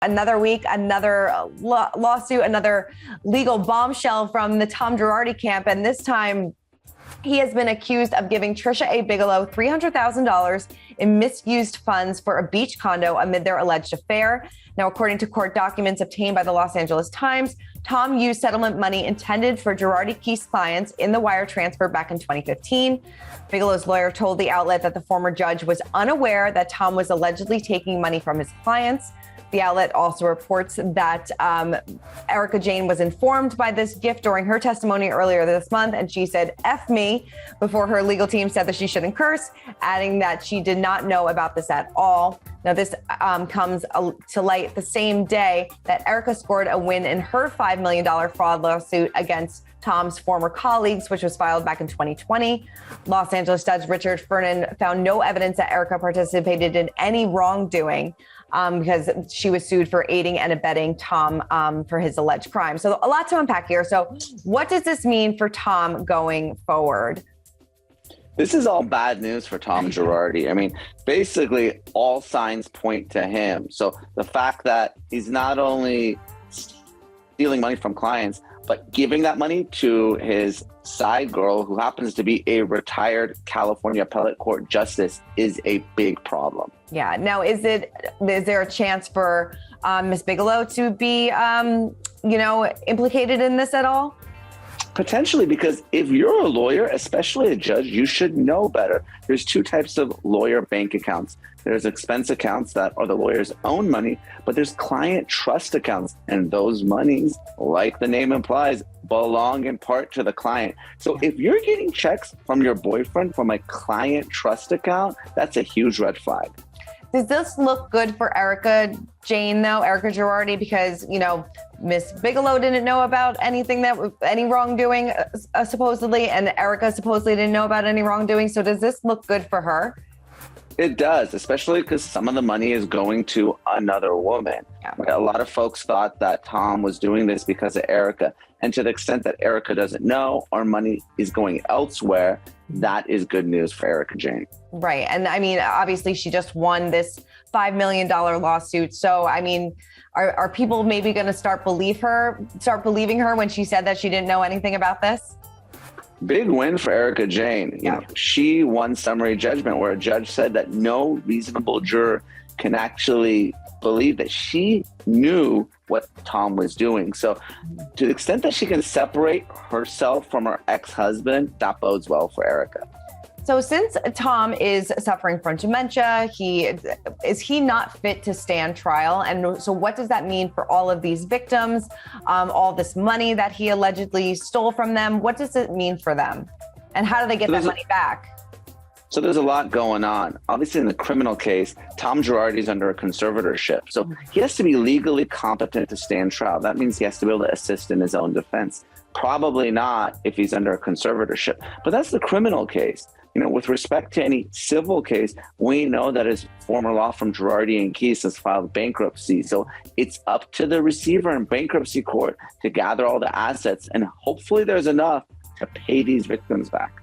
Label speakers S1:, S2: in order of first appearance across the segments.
S1: Another week, another lawsuit, another legal bombshell from the Tom Girardi camp. And this time he has been accused of giving Trisha A. Bigelow $300,000 in misused funds for a beach condo amid their alleged affair. Now, according to court documents obtained by the Los Angeles Times, Tom used settlement money intended for Girardi Keith's clients in the wire transfer back in 2015. Bigelow's lawyer told the outlet that the former judge was unaware that Tom was allegedly taking money from his clients. The outlet also reports that Erika Jayne was informed by this gift during her testimony earlier this month, and she said, "F me," before her legal team said that she shouldn't curse, adding that she did not know about this at all. Now, this comes to light the same day that Erika scored a win in her $5 million fraud lawsuit against Tom's former colleagues, which was filed back in 2020. Los Angeles Judge Richard Fernan found no evidence that Erika participated in any wrongdoing because she was sued for aiding and abetting Tom for his alleged crime. So a lot to unpack here. So what does this mean for Tom going forward?
S2: This is all bad news for Tom Girardi. I mean, basically all signs point to him. So the fact that he's not only stealing money from clients, but giving that money to his side girl, who happens to be a retired California appellate court justice, is a big problem.
S1: Yeah. Now, is there a chance for Ms. Bigelow to be, implicated in this at all?
S2: Potentially, because if you're a lawyer, especially a judge, you should know better. There's two types of lawyer bank accounts. There's expense accounts that are the lawyer's own money, but there's client trust accounts. And those monies, like the name implies, belong in part to the client. So if you're getting checks from your boyfriend from a client trust account, that's a huge red flag.
S1: Does this look good for Erika Jayne, though, Erika Girardi, because, Miss Bigelow didn't know about any wrongdoing, supposedly, and Erika supposedly didn't know about any wrongdoing. So does this look good for her?
S2: It does, especially because some of the money is going to another woman. Yeah. A lot of folks thought that Tom was doing this because of Erika. And to the extent that Erika doesn't know our money is going elsewhere, that is good news for Erika Jayne.
S1: Right. And I mean, obviously, she just won this $5 million lawsuit. So, I mean, are people maybe going to start believing her when she said that she didn't know anything about this?
S2: Big win for Erika Jayne. Yeah. She won summary judgment where a judge said that no reasonable juror can actually believe that she knew what Tom was doing. So to the extent that she can separate herself from her ex-husband, that bodes well for Erika.
S1: So since Tom is suffering from dementia, is he not fit to stand trial? And so what does that mean for all of these victims, all this money that he allegedly stole from them? What does it mean for them? And how do they get that money back?
S2: So there's a lot going on. Obviously, in the criminal case, Tom Girardi is under a conservatorship. So he has to be legally competent to stand trial. That means he has to be able to assist in his own defense. Probably not if he's under a conservatorship. But that's the criminal case. With respect to any civil case, we know that his former law firm Girardi and Keith has filed bankruptcy. So it's up to the receiver in bankruptcy court to gather all the assets. And hopefully there's enough to pay these victims back.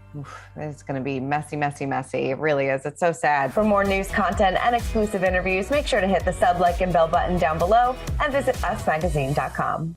S1: It's going to be messy, messy, messy. It really is. It's so sad. For more news, content, and exclusive interviews, make sure to hit the sub, like, and bell button down below and visit usmagazine.com.